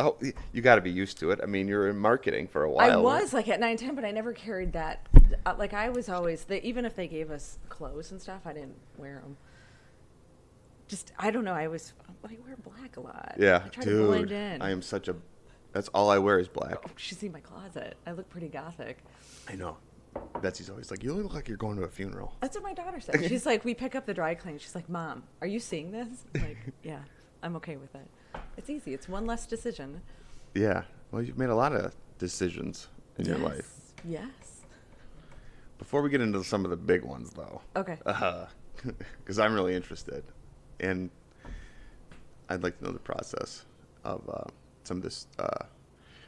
Oh, you got to be used to it. I mean, you're in marketing for a I while. was like at 9, 10, but I never carried that. Like I was always, even if they gave us clothes and stuff, I didn't wear them. Just, I don't know. I wear black a lot. Yeah, I try to blend dude. in. I am such a. That's all I wear is Oh, black. you should see my closet. I look pretty gothic. I know. Betsy's always like, you look like you're going to a funeral. That's what my daughter said. She's like, we pick up the dry cleaning. She's like, Mom, are you seeing this? I'm like, yeah, I'm okay with it. It's easy. It's one less decision. Yeah. Well, you've made a lot of decisions in your life. Yes. Before we get into some of the big ones, though, Okay. because I'm really interested, and I'd like to know the process of some of this,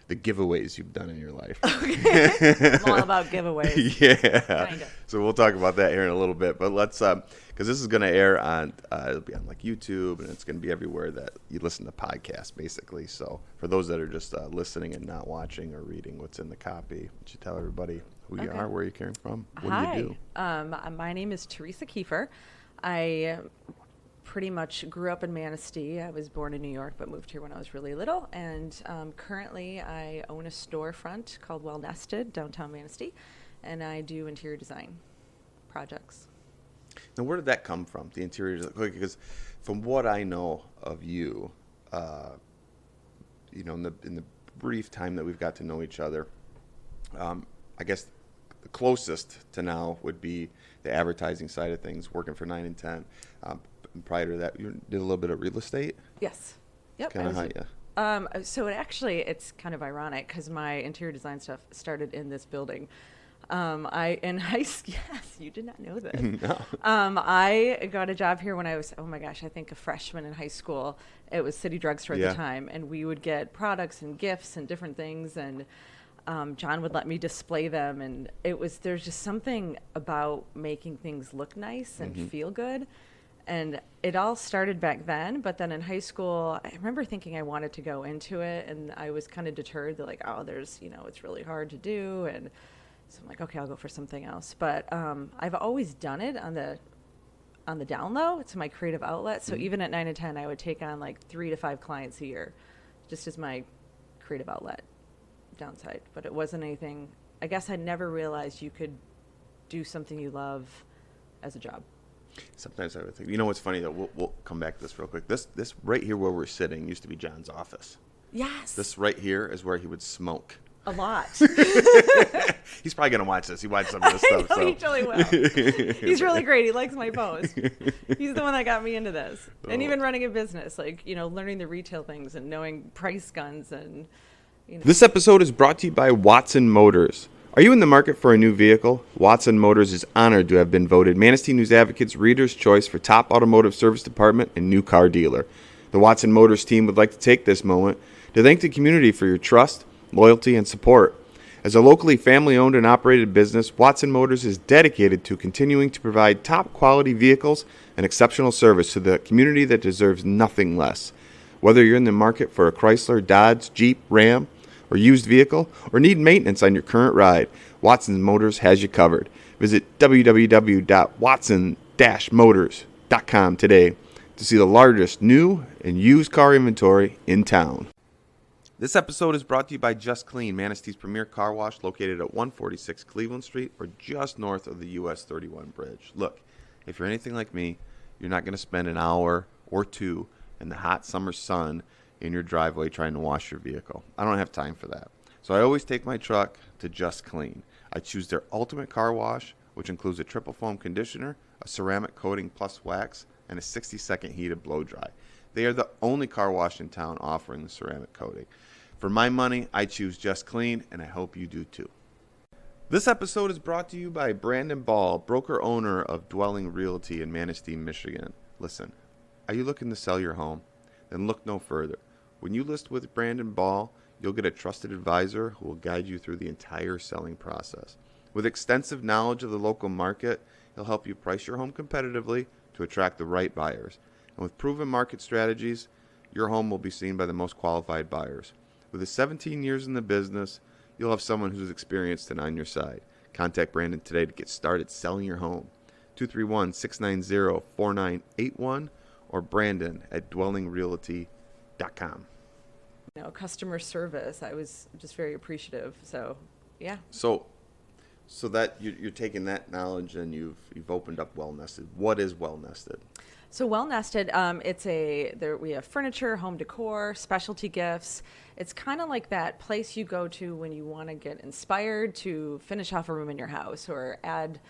the giveaways you've done in your life. Okay. I'm all about giveaways. Yeah. Kinda. So we'll talk about that here in a little bit, but let's, because this is going to air on, it'll be on like YouTube, and it's going to be everywhere that you listen to podcasts, basically. So for those that are just listening and not watching or reading what's in the copy, would you tell everybody who you Okay. are, where you came from, what Hi. do you do? My name is Teresa Kieffer. I pretty much grew up in Manistee. I was born in New York, but moved here when I was really little. And currently, I own a storefront called Wellnested, downtown Manistee, and I do interior design projects. Now, where did that come from? The interior, because from what I know of you, in the brief time that we've got to know each other, I guess the closest to now would be the advertising side of things, working for 9 and 10. And prior to that, you did a little bit of real estate. Yes. Yep. Kind of how you. So it's kind of ironic because my interior design stuff started in this building. Yes, you did not know this. No. I got a job here when I was, oh my gosh, I think a freshman in high school. It was City Drugstore at Yeah. the time, and we would get products and gifts and different things, and John would let me display them, and there's just something about making things look nice and feel good. And it all started back then, but then in high school, I remember thinking I wanted to go into it, and I was kind of deterred that like, oh, it's really hard to do, and so I'm like, okay, I'll go for something else. But I've always done it on the down low. It's my creative outlet. So even at 9 and 10, I would take on like 3 to 5 clients a year, just as my creative outlet downside. But it wasn't anything. I guess I never realized you could do something you love as a job. Sometimes I would think, you know what's funny, though? We'll come back to this real quick. This right here where we're sitting used to be John's office. Yes. This right here is where he would smoke. A lot. He's probably going to watch this. He watched some of this stuff. He totally will. He's really great. He likes my post. He's the one that got me into this. And even running a business, like, learning the retail things and knowing price guns and, This episode is brought to you by Watson Motors. Are you in the market for a new vehicle? Watson Motors is honored to have been voted Manistee News Advocate's Reader's Choice for Top Automotive Service Department and New Car Dealer. The Watson Motors team would like to take this moment to thank the community for your trust, loyalty, and support. As a locally family-owned and operated business, Watson Motors is dedicated to continuing to provide top-quality vehicles and exceptional service to the community that deserves nothing less. Whether you're in the market for a Chrysler, Dodge, Jeep, Ram, or used vehicle, or need maintenance on your current ride, Watson Motors has you covered. Visit www.watson-motors.com today to see the largest new and used car inventory in town. This episode is brought to you by Just Clean, Manistee's premier car wash located at 146 Cleveland Street or just north of the US 31 bridge. Look, if you're anything like me, you're not going to spend an hour or two in the hot summer sun in your driveway trying to wash your vehicle. I don't have time for that. So I always take my truck to Just Clean. I choose their ultimate car wash, which includes a triple foam conditioner, a ceramic coating plus wax, and a 60-second heated blow dry. They are the only car wash in town offering the ceramic coating. For my money, I choose Just Clean, and I hope you do too. This episode is brought to you by Brandon Ball, broker-owner of Dwelling Realty in Manistee, Michigan. Listen, are you looking to sell your home? Then look no further. When you list with Brandon Ball, you'll get a trusted advisor who will guide you through the entire selling process. With extensive knowledge of the local market, he'll help you price your home competitively to attract the right buyers. And with proven market strategies, your home will be seen by the most qualified buyers. With his 17 years in the business, you'll have someone who's experienced and on your side. Contact Brandon today to get started selling your home. 231-690-4981 or Brandon at dwellingrealty.com. customer service. I was just very appreciative. So, yeah. So that you're taking that knowledge and you've opened up Wellnested. What is Wellnested? So Wellnested, we have furniture, home decor, specialty gifts. It's kind of like that place you go to when you want to get inspired to finish off a room in your house or add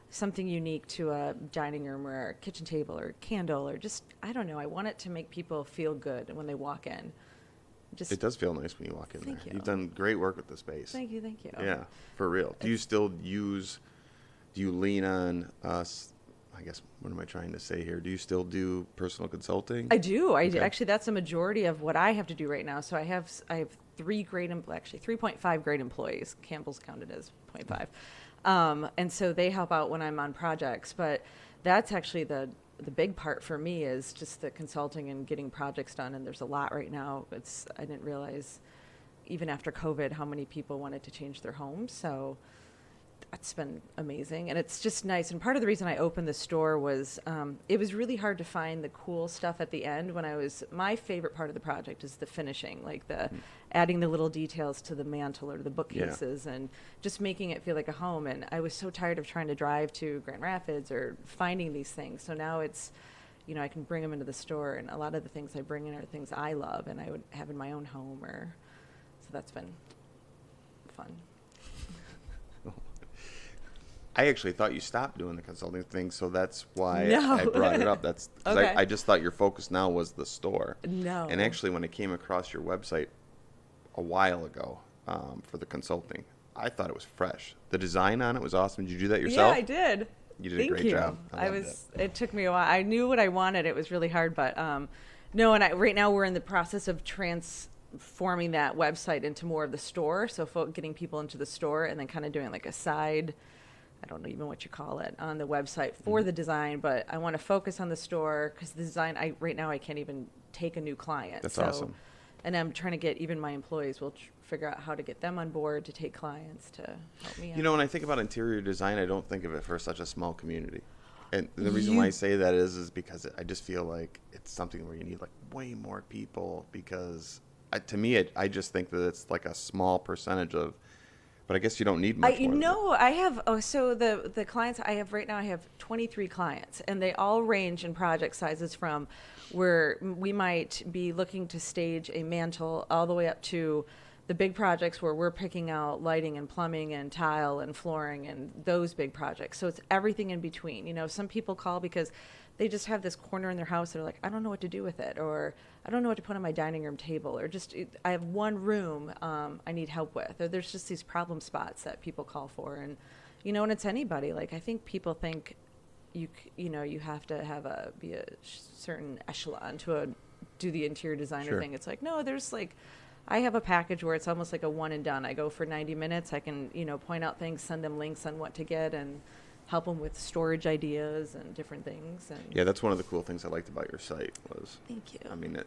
something unique to a dining room or a kitchen table or a candle or just, I don't know. I want it to make people feel good when they walk in. It does feel nice when you walk in there. Thank you. You've done great work with the space. Thank you. Yeah, for real. Do you lean on us? I guess, what am I trying to say here? Do you still do personal consulting? I do. Okay. Actually, that's a majority of what I have to do right now. So I have 3.5 great employees. Campbell's counted as 0.5. And so they help out when I'm on projects. But that's actually the big part for me is just the consulting and getting projects done. And there's a lot right now. I didn't realize, even after COVID, how many people wanted to change their homes. So that's been amazing. And it's just nice. And part of the reason I opened the store was it was really hard to find the cool stuff at the end my favorite part of the project is the finishing, like the adding the little details to the mantle or the bookcases and just making it feel like a home. And I was so tired of trying to drive to Grand Rapids or finding these things. So now it's, I can bring them into the store, and a lot of the things I bring in are things I love and I would have in my own home so that's been fun. I actually thought you stopped doing the consulting thing, so that's why No. I brought it up. That's 'cause Okay. I just thought your focus now was the store. No. And actually, when I came across your website a while ago for the consulting, I thought it was fresh. The design on it was awesome. Did you do that yourself? Yeah, I did. You did Thank a great job. I loved It took me a while. I knew what I wanted. It was really hard, but no. And right now we're in the process of transforming that website into more of the store. So getting people into the store and then kind of doing like a side, I don't know even what you call it, on the website for the design, but I want to focus on the store because the design, right now I can't even take a new client. That's awesome. And I'm trying to get even my employees, we'll figure out how to get them on board to take clients to help me out. When I think about interior design, I don't think of it for such a small community. And the reason why I say that is because I just feel like it's something where you need like way more people because to me, I just think that it's like a small percentage of. But I guess you don't need much more. I have, so the clients I have right now, I have 23 clients, and they all range in project sizes from where we might be looking to stage a mantle all the way up to the big projects where we're picking out lighting and plumbing and tile and flooring and those big projects. So it's everything in between. Some people call because they just have this corner in their house. They're like, I don't know what to do with it, or I don't know what to put on my dining room table, or just I have one room I need help with, or there's just these problem spots that people call for, and and it's anybody. Like I think people think you have to be a certain echelon to do the interior designer thing. It's like no, there's like I have a package where it's almost like a one and done. I go for 90 minutes. I can point out things, send them links on what to get, and help them with storage ideas and different things. And yeah, that's one of the cool things I liked about your site was. Thank you. I mean,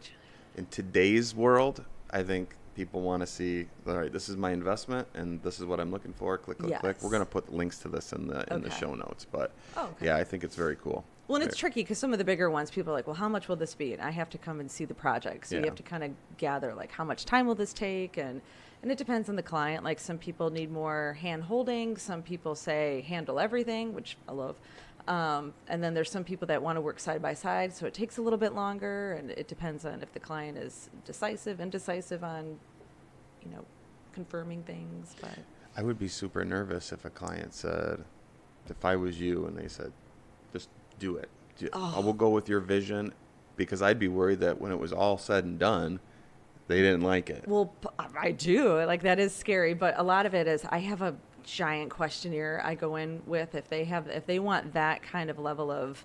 in today's world, I think people want to see. All right, this is my investment, and this is what I'm looking for. Click, click, click. We're going to put links to this in the show notes. But yeah, I think it's very cool. Well, and it's tricky because some of the bigger ones, people are like, well, how much will this be? And I have to come and see the project. So you have to kind of gather, like, how much time will this take? And it depends on the client. Like, some people need more hand-holding. Some people say handle everything, which I love. And then there's some people that want to work side by side, so it takes a little bit longer. And it depends on if the client is indecisive on, confirming things. But I would be super nervous if a client said, if I was you, and they said, just do it. I will go with your vision, because I'd be worried that when it was all said and done, they didn't like it. Well, I do. Like, that is scary. But a lot of it is I have a giant questionnaire I go in with if they want that kind of level of,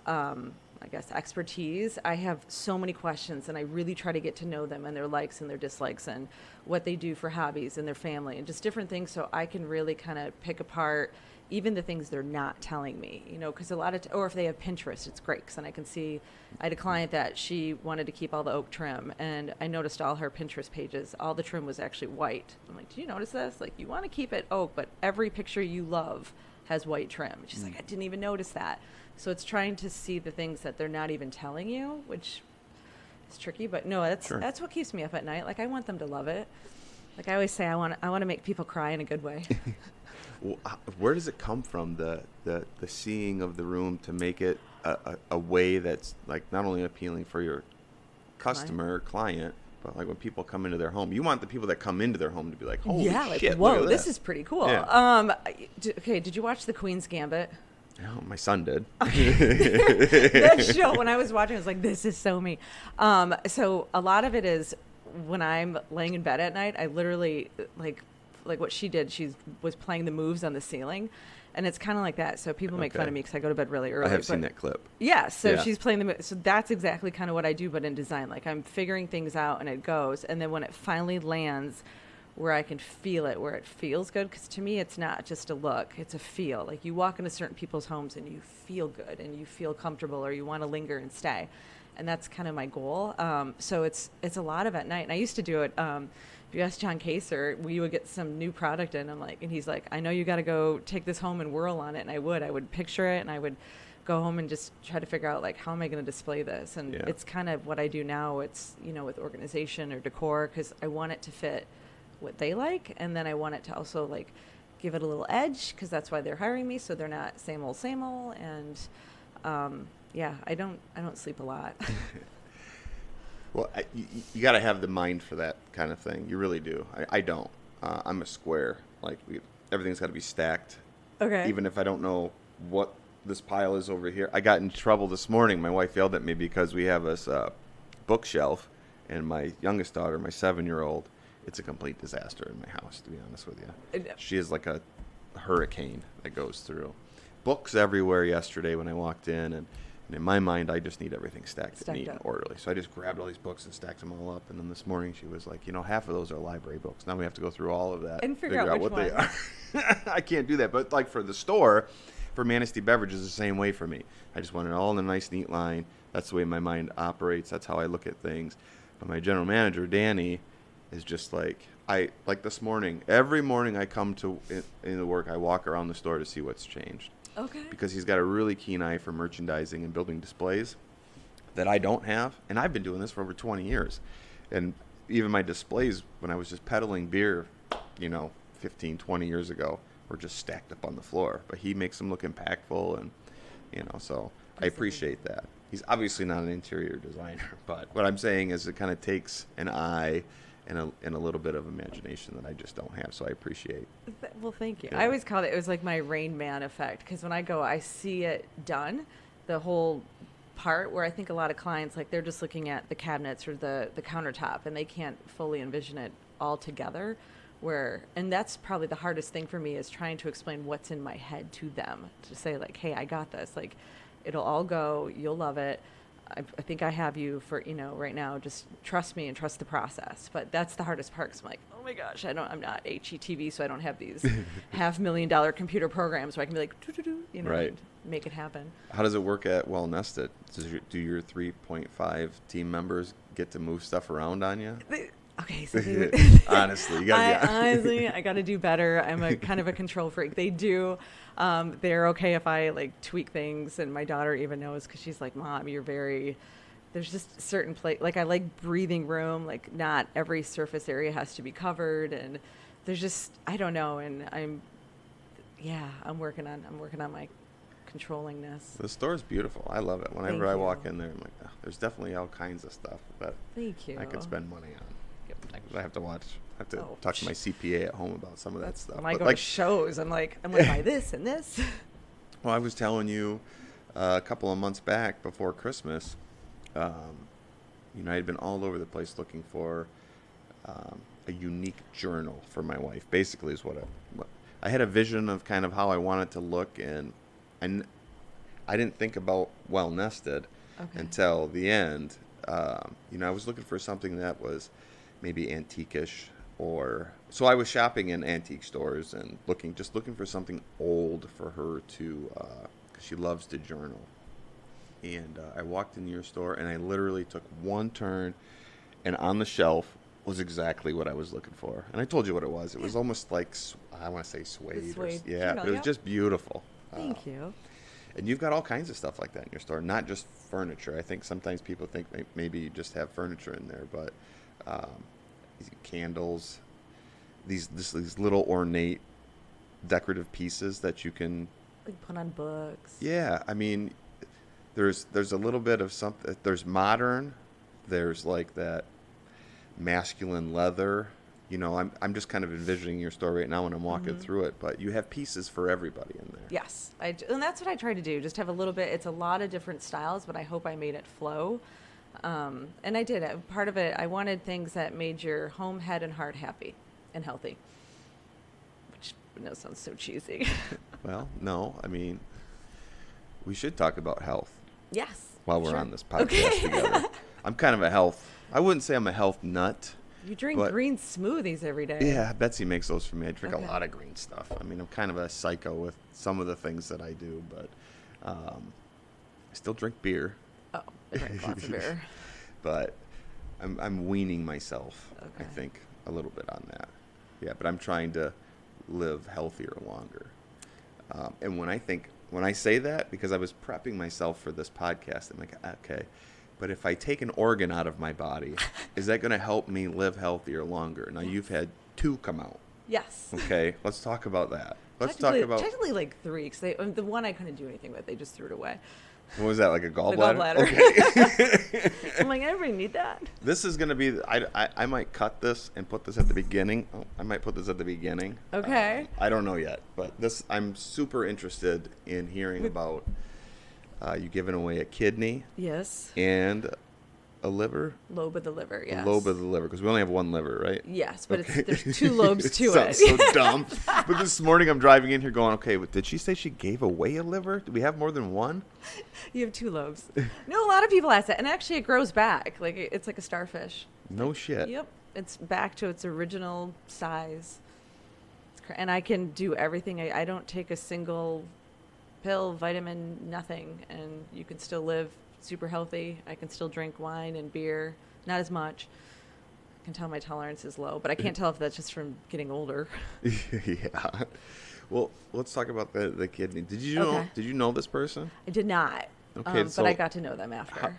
I guess, expertise. I have so many questions, and I really try to get to know them and their likes and their dislikes and what they do for hobbies and their family and just different things, so I can really kind of pick apart even the things they're not telling me, because a lot of, or if they have Pinterest, it's great because then I can see. I had a client that she wanted to keep all the oak trim, and I noticed all her Pinterest pages, all the trim was actually white. I'm like, do you notice this? Like, you want to keep it oak, but every picture you love has white trim. She's like, I didn't even notice that. So it's trying to see the things that they're not even telling you, which is tricky. But no, Sure. that's what keeps me up at night. Like I want them to love it. Like I always say, I want to make people cry in a good way. Well, where does it come from, the seeing of the room to make it a way that's like not only appealing for your customer or client, but like when people come into their home, you want the people that come into their home to be like, holy yeah, like shit, whoa, look at this is pretty cool. Yeah. Okay, did you watch The Queen's Gambit? Oh, my son did. That show, when I was watching, I was like, this is so me. So a lot of it is when I'm laying in bed at night, I literally like what she did. She was playing the moves on the ceiling, and it's kind of like that. So people make fun of me because I go to bed really early. I have seen that clip. Yeah, so Yeah. she's playing the moves. So that's exactly kind of what I do, but in design. Like I'm figuring things out, and it goes, and then when it finally lands, where I can feel it, where it feels good. Because to me, it's not just a look; it's a feel. Like you walk into certain people's homes and you feel good, and you feel comfortable, or you want to linger and stay, and that's kind of my goal. So it's a lot of at night. And I used to do it. If you ask John Kaser, we would get some new product in. And he's like, I know you got to go take this home and whirl on it. And I would picture it, and I would go home and just try to figure out like, how am I going to display this? And Yeah. it's kind of what I do now. It's, with organization or decor, because I want it to fit what they like, and then I want it to also like give it a little edge, because that's why they're hiring me, so they're not same old. And yeah, I don't sleep a lot. Well, you got to have the mind for that kind of thing. You really do. I don't. I'm a square. Like everything's got to be stacked. Okay. Even if I don't know what this pile is over here. I got in trouble this morning. My wife yelled at me because we have this bookshelf, and my youngest daughter, my 7-year-old, it's a complete disaster in my house, to be honest with you. She is like a hurricane that goes through. Books everywhere yesterday when I walked in, and in my mind, I just need everything stacked neat and orderly. So I just grabbed all these books and stacked them all up. And then this morning she was like, half of those are library books. Now we have to go through all of that and figure out what which they are. I can't do that. But like for the store, for Wellnested Beverages, the same way for me. I just want it all in a nice, neat line. That's the way my mind operates. That's how I look at things. But my general manager, Danny, is just like this morning. Every morning I come to into work, I walk around the store to see what's changed. Okay. Because he's got a really keen eye for merchandising and building displays that I don't have. And I've been doing this for over 20 years. And even my displays, when I was just peddling beer, 15, 20 years ago, were just stacked up on the floor. But he makes them look impactful, and, so I appreciate that. He's obviously not an interior designer, but what I'm saying is it kind of takes an eye and a little bit of imagination that I just don't have, so I appreciate. Well, thank you. Yeah. I always call it was like my Rain Man effect, because when I go, I see it done, the whole part, where I think a lot of clients, like, they're just looking at the cabinets or the countertop, and they can't fully envision it all together. And that's probably the hardest thing for me, is trying to explain what's in my head to them, to say like, hey, I got this. Like, it'll all go, you'll love it. I think I have you for, right now, just trust me and trust the process. But that's the hardest part, because I'm like, oh my gosh, I'm not HETV, so I don't have these $500,000 computer programs where I can be like, Right. and make it happen. How does it work at Wellnested? Do your 3.5 team members get to move stuff around on you? Okay, so Honestly, you gotta be honestly, I got to do better. I'm a kind of a control freak. They do. They're okay if I like tweak things, and my daughter even knows, because she's like, Mom, there's just certain like I like breathing room. Like not every surface area has to be covered, and there's just, I don't know. And I'm working on my controllingness. The store's beautiful. I love it. Whenever I walk in there, I'm like, oh, there's definitely all kinds of stuff that Thank you. I could spend money on. I have to talk to my CPA at home about some of that stuff. When I go to shows, I'm going to buy this and this. Well, I was telling you a couple of months back before Christmas, I had been all over the place looking for a unique journal for my wife. Basically, is what I had a vision of kind of how I wanted to look, and I didn't think about Wellnested until the end. I was looking for something that was maybe antique-ish, so I was shopping in antique stores and looking for something old for her to, because she loves to journal. And I walked into your store, and I literally took one turn, and on the shelf was exactly what I was looking for. And I told you what it was. It was almost like, I want to say suede. Suede. It was just beautiful. Thank you. And you've got all kinds of stuff like that in your store, not just furniture. I think sometimes people think maybe you just have furniture in there, but candles, these little ornate decorative pieces that you can Like put on books. Yeah, I mean, there's a little bit of something. There's modern. There's like that masculine leather. I'm just kind of envisioning your store right now when I'm walking through it. But you have pieces for everybody in there. Yes, and that's what I try to do. Just have a little bit. It's a lot of different styles, but I hope I made it flow. And I did. Part of it, I wanted things that made your home, head, and heart happy and healthy. Which sounds so cheesy. Well, no, I mean, we should talk about health. Yes. While we're sure. on this podcast together. I'm kind of I wouldn't say I'm a health nut. You drink green smoothies every day. Yeah, Betsy makes those for me. I drink a lot of green stuff. I mean, I'm kind of a psycho with some of the things that I do, but I still drink beer. Oh, I drink lots of beer. But I'm weaning myself, I Okay. think, a little bit on that. Yeah, but I'm trying to live healthier longer. And when I say that, because I was prepping myself for this podcast, I'm like, okay, but if I take an organ out of my body, is that going to help me live healthier longer? Now, you've had 2 come out. Yes. Okay, let's talk about that. Let's talk about... Technically like 3, because the one I couldn't do anything with, they just threw it away. What was that, like a gallbladder? The gallbladder. Okay. I'm like, I really need that. This is going to be... I might cut this and put this at the beginning. Oh, I might put this at the beginning. Okay. I don't know yet, but I'm super interested in hearing about you giving away a kidney. Yes. And a liver? Lobe of the liver, yes. A lobe of the liver, because we only have 1 liver, right? Yes, but there's 2 lobes to it. Sounds so dumb. But this morning I'm driving in here going, okay, did she say she gave away a liver? Do we have more than 1? You have 2 lobes. No, a lot of people ask that. And actually it grows back. Like it's like a starfish. No shit. Yep. It's back to its original size. And I can do everything. I don't take a single pill, vitamin, nothing. And you can still live super healthy. I can still drink wine and beer. Not as much. I can tell my tolerance is low, but I can't tell if that's just from getting older. Yeah. Well, let's talk about the kidney. Did you know this person? I did not. Okay, but I got to know them after.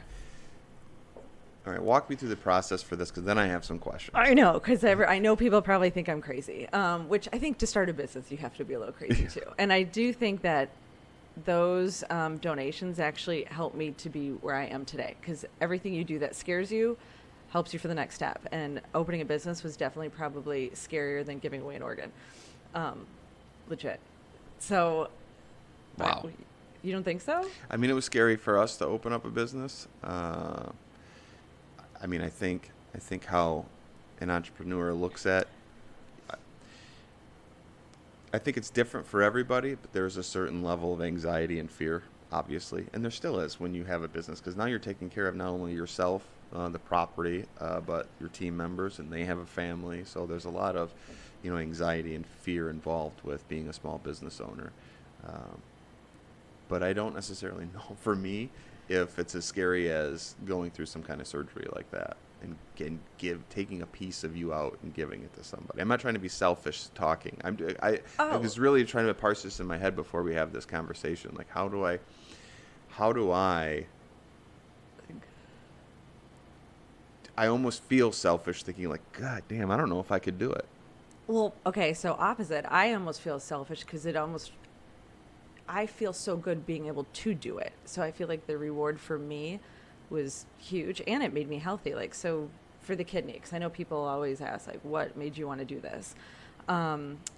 All right, walk me through the process for this, because then I have some questions. I know, because I know people probably think I'm crazy, which I think to start a business, you have to be a little crazy too. And I do think that those donations actually help me to be where I am today, because everything you do that scares you helps you for the next step. And opening a business was definitely probably scarier than giving away an organ. Legit. So, wow. You don't think so? I mean, it was scary for us to open up a business. I mean, I think how an entrepreneur looks at. I think it's different for everybody, but there's a certain level of anxiety and fear, obviously, and there still is when you have a business, because now you're taking care of not only yourself, the property, but your team members, and they have a family. So there's a lot of, anxiety and fear involved with being a small business owner. But I don't necessarily know, for me, if it's as scary as going through some kind of surgery like that and taking a piece of you out and giving it to somebody. I'm not trying to be selfish talking. I was really trying to parse this in my head before we have this conversation. Like, how do I almost feel selfish thinking like, God damn, I don't know if I could do it. Well, okay, so opposite. I almost feel selfish because I feel so good being able to do it. So I feel like the reward for me was huge, and it made me healthy. Like, so for the kidney, because I know people always ask, like, what made you want to do this?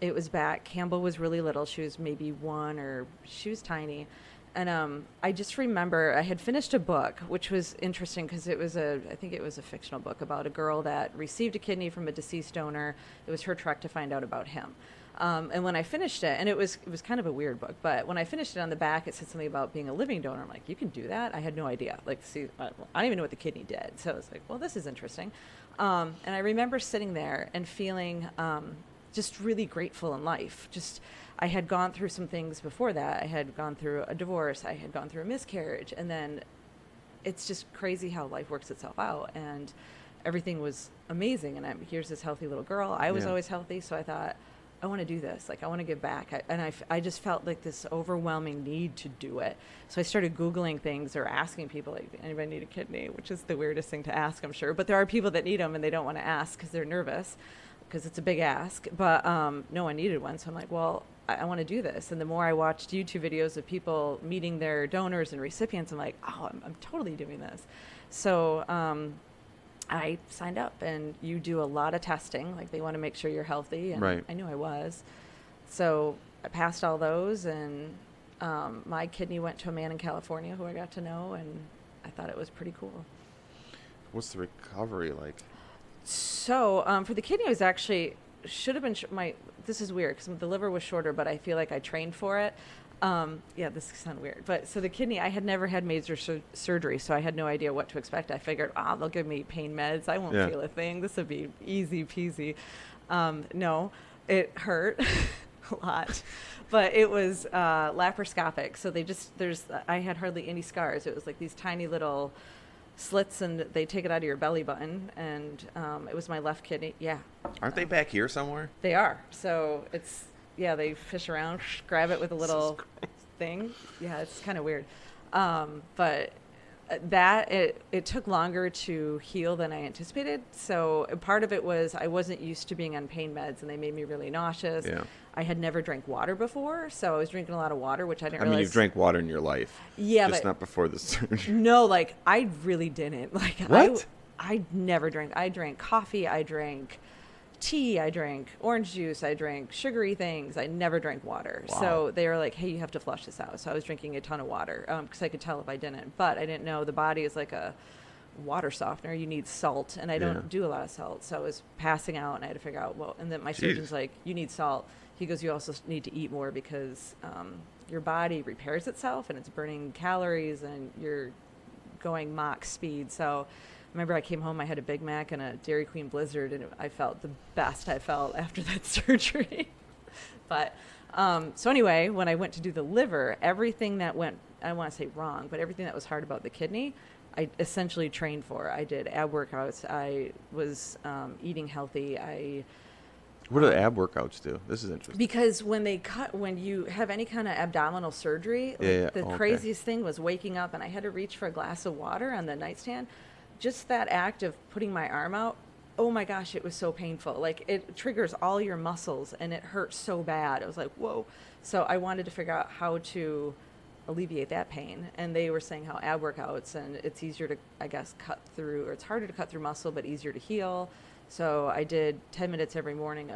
It was back. Campbell was really little. She was maybe 1, or she was tiny. And I just remember I had finished a book, which was interesting because I think it was a fictional book about a girl that received a kidney from a deceased donor. It was her trek to find out about him. And when I finished it, and it was kind of a weird book, but when I finished it, on the back, it said something about being a living donor. I'm like, you can do that? I had no idea. Like, see, I don't even know what the kidney did. So I was like, well, this is interesting. And I remember sitting there and feeling just really grateful in life. I had gone through some things before that. I had gone through a divorce. I had gone through a miscarriage. And then it's just crazy how life works itself out. And everything was amazing. And here's this healthy little girl. I was always healthy. So I thought, I want to do this. Like, I want to give back. I just felt like this overwhelming need to do it. So I started Googling things or asking people, like, anybody need a kidney? Which is the weirdest thing to ask, I'm sure. But there are people that need them and they don't want to ask because they're nervous because it's a big ask. But no one needed one. So I'm like, well, I want to do this. And the more I watched YouTube videos of people meeting their donors and recipients, I'm like, oh, I'm totally doing this. So I signed up, and you do a lot of testing. Like, they want to make sure you're healthy, and Right. I knew I was. So I passed all those, and my kidney went to a man in California who I got to know, and I thought it was pretty cool. What's the recovery like? So for the kidney, I was actually should have been this is weird because the liver was shorter, but I feel like I trained for it. Yeah, this sounds weird, but so the kidney, I had never had major surgery, so I had no idea what to expect. I figured, they'll give me pain meds. I won't feel a thing. This would be easy peasy. No, it hurt a lot, but it was laparoscopic. So I had hardly any scars. It was like these tiny little slits, and they take it out of your belly button, and it was my left kidney. Yeah. Aren't they back here somewhere? They are. So they fish around, grab it with a little thing. Yeah, it's kind of weird. But it took longer to heal than I anticipated. So part of it was I wasn't used to being on pain meds, and they made me really nauseous. Yeah. I had never drank water before, so I was drinking a lot of water, which I didn't I realize. mean, you've drank water in your life. Yeah, just but not before the surgery. no, like I really didn't. Like What? I never drank. I drank coffee. I drank tea. I drank orange juice. I drank sugary things. I never drank water. Wow. So they were like, hey, you have to flush this out. So I was drinking a ton of water because I could tell if I didn't. But I didn't know the body is like a water softener. You need salt, and I don't do a lot of salt. So I was passing out, and I had to figure out, and then my surgeon's like, you need salt. He goes, you also need to eat more because your body repairs itself, and it's burning calories, and you're going Mach speed. So remember, I came home, I had a Big Mac and a Dairy Queen Blizzard, and I felt the best I felt after that surgery. But so anyway, when I went to do the liver, everything that went, I don't want to say wrong, but everything that was hard about the kidney, I essentially trained for. I did ab workouts. I was eating healthy. What do the ab workouts do? This is interesting. Because when you have any kind of abdominal surgery, the craziest thing was waking up and I had to reach for a glass of water on the nightstand. Just that act of putting my arm out, oh my gosh, it was so painful. Like, it triggers all your muscles, and it hurt so bad. I was like, whoa. So I wanted to figure out how to alleviate that pain. And they were saying how ab workouts, and it's easier to, I guess, cut through, or it's harder to cut through muscle, but easier to heal. So I did 10 minutes every morning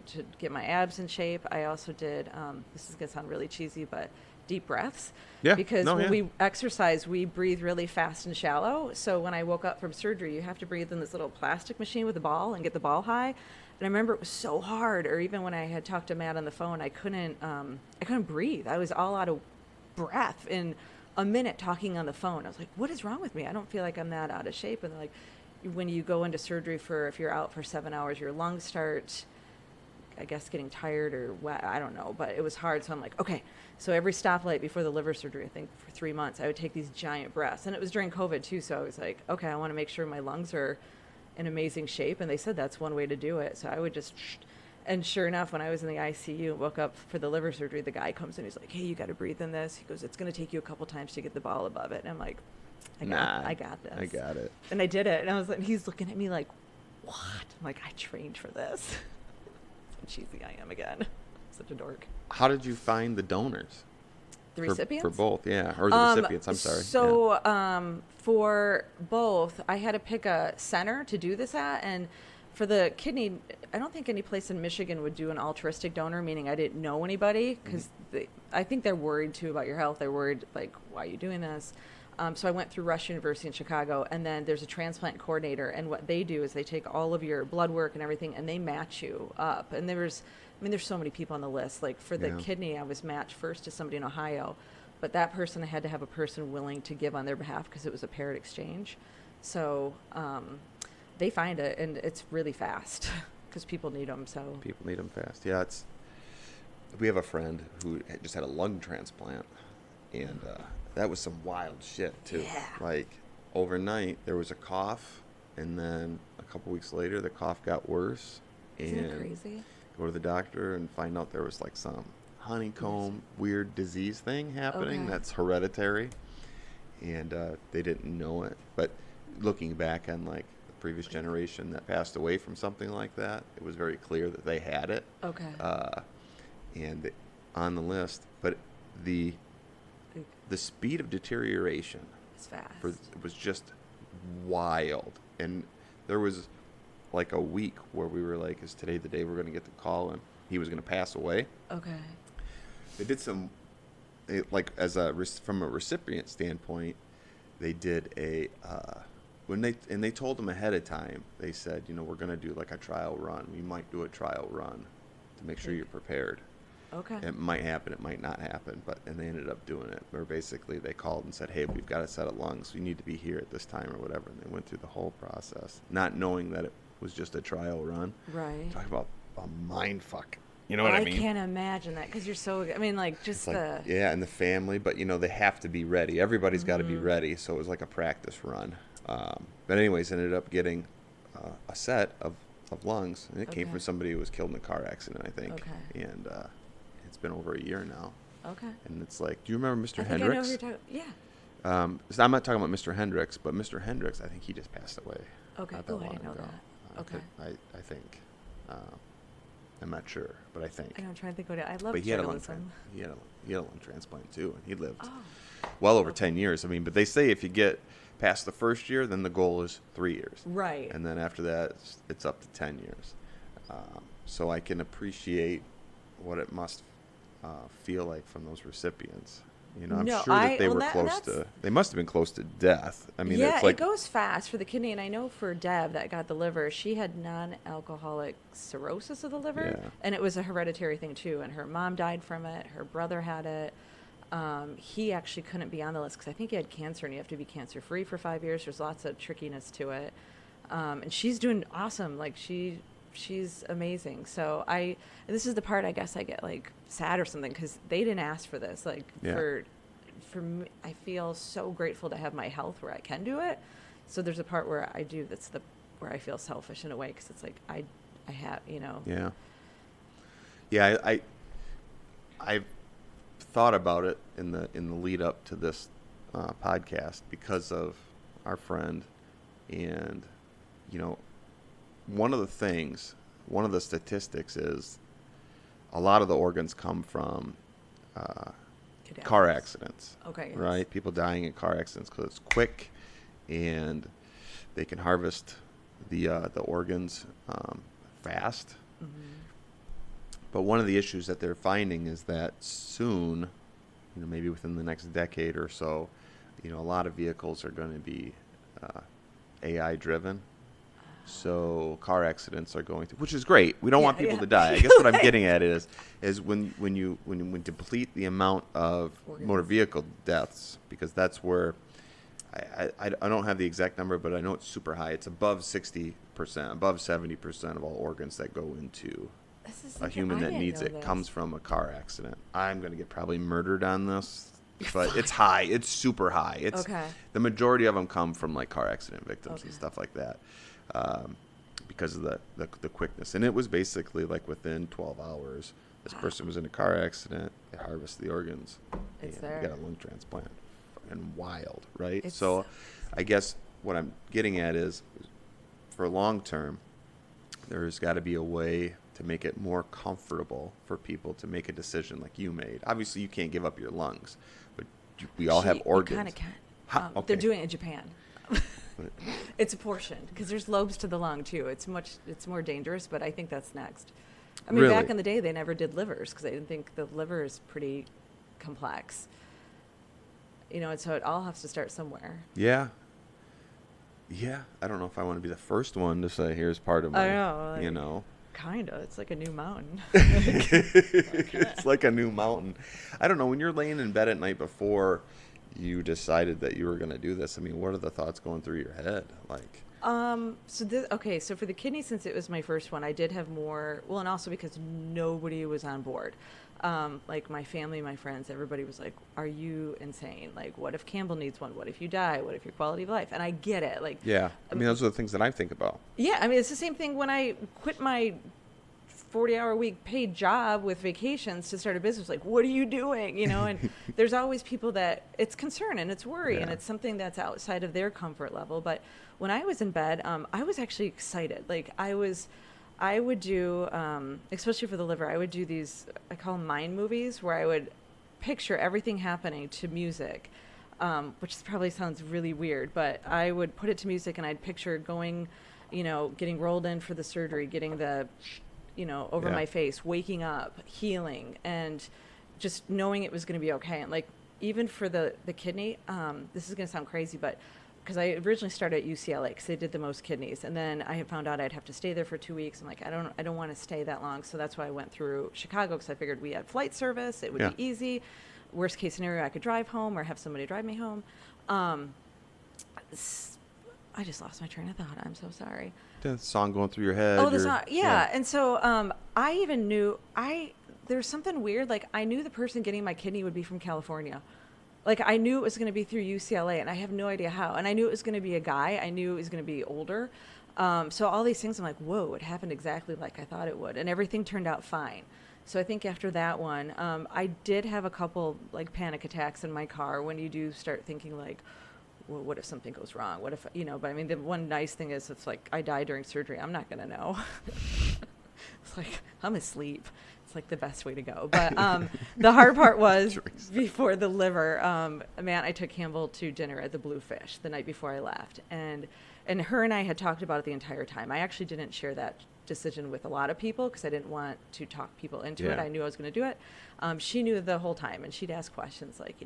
to get my abs in shape. I also did, this is going to sound really cheesy, but deep breaths. Yeah. Because when we exercise, we breathe really fast and shallow. So when I woke up from surgery, you have to breathe in this little plastic machine with a ball and get the ball high. And I remember it was so hard. Or even when I had talked to Matt on the phone, I couldn't breathe. I was all out of breath in a minute talking on the phone. I was like, what is wrong with me? I don't feel like I'm that out of shape. And they're like, when you go into surgery if you're out for 7 hours, your lungs start, I guess, getting tired or wet. I don't know, but it was hard. So I'm like, okay. So every stoplight before the liver surgery, I think for 3 months, I would take these giant breaths. And it was during COVID too. So I was like, okay, I want to make sure my lungs are in amazing shape. And they said that's one way to do it. So I would just, and sure enough, when I was in the ICU and woke up for the liver surgery, the guy comes in, he's like, hey, you got to breathe in this. He goes, it's going to take you a couple times to get the ball above it. And I'm like, I got this. I got it. And I did it. And I was like, he's looking at me like, what? I'm like, I trained for this. So cheesy I am again. Such a dork. How did you find the donors? The recipients? For both, yeah. Or the recipients, I'm sorry. So for both, I had to pick a center to do this at. And for the kidney, I don't think any place in Michigan would do an altruistic donor, meaning I didn't know anybody. Because I think they're worried, too, about your health. They're worried, like, why are you doing this? So I went through Rush University in Chicago, and then there's a transplant coordinator, and what they do is they take all of your blood work and everything, and they match you up. And there's so many people on the list. Like for the kidney, I was matched first to somebody in Ohio, but that person, I had to have a person willing to give on their behalf because it was a paired exchange. So they find it, and it's really fast because people need them. So people need them fast. Yeah, we have a friend who just had a lung transplant, and that was some wild shit too. Yeah. Like overnight there was a cough, and then a couple weeks later the cough got worse. Isn't that crazy? go to the doctor and find out there was like some honeycomb weird disease thing happening that's hereditary, and they didn't know it. But looking back on like the previous generation that passed away from something like that, it was very clear that they had it. And on the list, but the speed of deterioration it was just wild. And there was like a week where we were like, is today the day we're going to get the call and he was going to pass away? They did some, from a recipient standpoint, they did they told him ahead of time, they said, we're going to do like a trial run. We might do a trial run to make sure you're prepared. It might happen, it might not happen, and they ended up doing it. Where basically they called and said, hey, we've got a set of lungs. You need to be here at this time or whatever. And they went through the whole process, not knowing that it was just a trial run. Right. Talk about a mind fuck. You know what I mean? I can't imagine that because you're so, and the family, but they have to be ready. Everybody's got to be ready. So it was like a practice run. But anyways, ended up getting a set of lungs, and it came from somebody who was killed in a car accident, I think. And it's been over a year now. And it's like, do you remember Mr. Hendricks? I know who you're talking. Yeah. So I'm not talking about Mr. Hendricks, but Mr. Hendricks, I think he just passed away. Not that long ago. I think. I'm not sure, but I think. I'm trying to think what I love. But he had a lung transplant too, and he lived well over 10 years. I mean, but they say if you get past the first year, then the goal is 3 years. Right. And then after that, it's up to 10 years. So I can appreciate what it must feel like from those recipients. I'm sure that they were close to. They must have been close to death. I mean, it's like, it goes fast for the kidney, and I know for Deb that got the liver, she had non-alcoholic cirrhosis of the liver, and it was a hereditary thing too. And her mom died from it. Her brother had it. He actually couldn't be on the list because I think he had cancer, and you have to be cancer-free for 5 years. There's lots of trickiness to it, and she's doing awesome. Like she's amazing. So this is the part I guess I get like sad or something because they didn't ask for this. Like for me, I feel so grateful to have my health where I can do it. So there's a part where I do where I feel selfish in a way because it's like I have I've thought about it in the lead up to this podcast because of our friend, and one of the statistics is a lot of the organs come from car accidents. Right? People dying in car accidents because it's quick, and they can harvest the organs fast. But one of the issues that they're finding is that soon, maybe within the next decade or so, a lot of vehicles are going to be AI driven. So car accidents are going to, which is great. We don't want people to die. I guess what I'm getting at is when you deplete the amount of motor vehicle deaths, because that's where I don't have the exact number, but I know it's super high. It's above 60%, above 70% of all organs that go into a human that needs it comes from a car accident. I'm going to get probably murdered on this, but it's high. It's super high. It's the majority of them come from like car accident victims and stuff like that. Because of the quickness. And it was basically like within 12 hours, this person was in a car accident, they harvested the organs, and they got a lung transplant. And wild, right? So I guess what I'm getting at is for long term, there's got to be a way to make it more comfortable for people to make a decision like you made. Obviously, you can't give up your lungs, but we all have organs. You kind of can. They're doing it in Japan. It's apportioned because there's lobes to the lung too. It's more dangerous, but I think that's next. I mean, back in the day, they never did livers because they didn't think the liver is pretty complex. And so it all has to start somewhere. Yeah. I don't know if I want to be the first one to say, here's part of my, I know. Kind of. It's like a new mountain. It's like a new mountain. I don't know. When you're laying in bed at night before you decided that you were going to do this, I mean, what are the thoughts going through your head? Like, so for the kidney, since it was my first one, I did have more, well, and also because nobody was on board. Like my family, my friends, everybody was like, are you insane? Like, what if Campbell needs one? What if you die? What if your quality of life? And I get it. Like, I mean, those are the things that I think about. Yeah. I mean, it's the same thing when I quit my 40-hour-a-week paid job with vacations to start a business. Like, what are you doing? And there's always people that it's concern and it's worry and it's something that's outside of their comfort level. But when I was in bed, I was actually excited. Like I would do, especially for the liver, I would do these, I call them mind movies, where I would picture everything happening to music, which probably sounds really weird, but I would put it to music and I'd picture going, getting rolled in for the surgery, getting the, over my face, waking up, healing, and just knowing it was going to be okay. And like, even for the kidney, this is going to sound crazy, but because I originally started at UCLA because they did the most kidneys, and then I had found out I'd have to stay there for 2 weeks. I'm like, I don't want to stay that long, so that's why I went through Chicago, because I figured we had flight service, it would be easy. Worst case scenario, I could drive home or have somebody drive me home. I just lost my train of thought. I'm so sorry. The song going through your head. Oh, the song, yeah. And so I even knew there's something weird. Like I knew the person getting my kidney would be from California. Like I knew it was going to be through UCLA, and I have no idea how. And I knew it was going to be a guy. I knew it was going to be older. So all these things, I'm like, whoa, it happened exactly like I thought it would, and everything turned out fine. So I think after that one, I did have a couple like panic attacks in my car when you do start thinking like, well, what if something goes wrong? What if, but I mean, the one nice thing is it's like I die during surgery. I'm not going to know. It's like I'm asleep. It's like the best way to go. But the hard part was before the liver, man, I took Campbell to dinner at the Bluefish the night before I left. And her and I had talked about it the entire time. I actually didn't share that decision with a lot of people because I didn't want to talk people into it. I knew I was going to do it. She knew the whole time, and she'd ask questions like,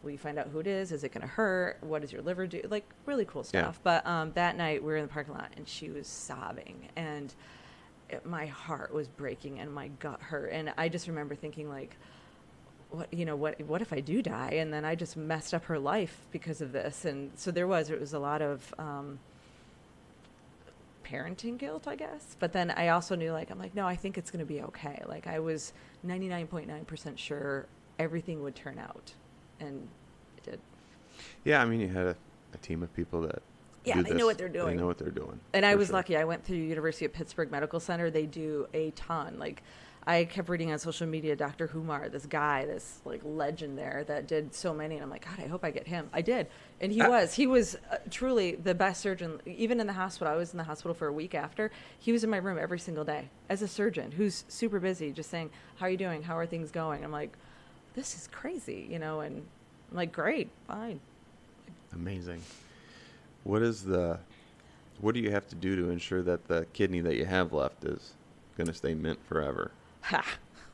will you find out who it is? Is it going to hurt? What does your liver do? Like really cool stuff. But that night we were in the parking lot, and she was sobbing, and my heart was breaking and my gut hurt. And I just remember thinking like, what if I do die? And then I just messed up her life because of this. And so it was a lot of parenting guilt, I guess. But then I also knew I'm like, no, I think it's going to be okay. Like I was 99.9% sure everything would turn out, and it did. Yeah. I mean, you had a team of people that they know what they're doing. They know what they're doing. And I was lucky. I went through University of Pittsburgh Medical Center. They do a ton. Like I kept reading on social media, Dr. Humar, this guy, this like legend there that did so many. And I'm like, God, I hope I get him. I did. And he was truly the best surgeon. Even in the hospital, I was in the hospital for a week after. He was in my room every single day as a surgeon who's super busy, just saying, how are you doing? How are things going? I'm like, this is crazy, and I'm like, great, fine. Amazing. What do you have to do to ensure that the kidney that you have left is going to stay mint forever?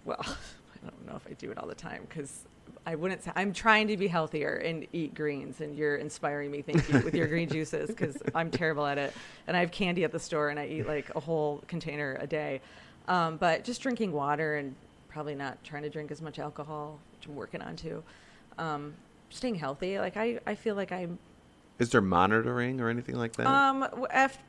Well, I don't know if I do it all the time because I wouldn't say I'm trying to be healthier and eat greens, and you're inspiring me. Thank you with your green juices because I'm terrible at it. And I have candy at the store and I eat like a whole container a day. But just drinking water and probably not trying to drink as much alcohol, which I'm working on too. Staying healthy. Like I feel like I'm. Is there monitoring or anything like that?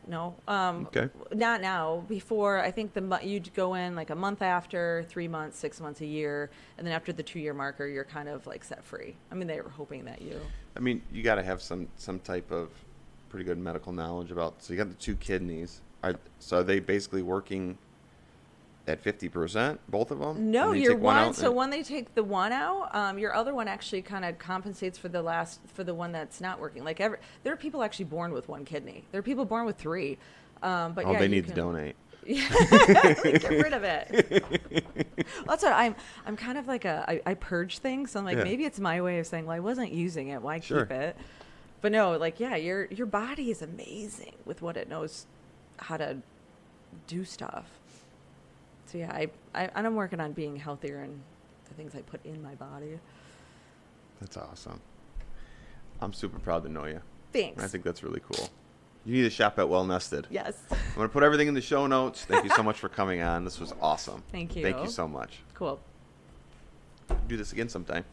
No. Okay. Not now. Before, I think you'd go in like a month after, 3 months, 6 months, a year, and then after the 2-year marker, you're kind of like set free. I mean, they were hoping that you. I mean, you got to have some type of pretty good medical knowledge about. So you got the 2 kidneys. So are they basically working at 50%, both of them? No, you're one. So when they take the one out, your other one actually kind of compensates for the one that's not working. Like there are people actually born with 1 kidney. There are people born with 3. But they need to donate. Yeah, like, get rid of it. That's what I'm kind of like I purge things. So I'm like, maybe it's my way of saying, well, I wasn't using it. Why keep it? But no, like, your body is amazing with what it knows how to do stuff. So yeah, I'm working on being healthier and the things I put in my body. That's awesome. I'm super proud to know you. Thanks. I think that's really cool. You need to shop at Wellnested. Yes. I'm going to put everything in the show notes. Thank you so much for coming on. This was awesome. Thank you. Thank you so much. Cool. Do this again sometime.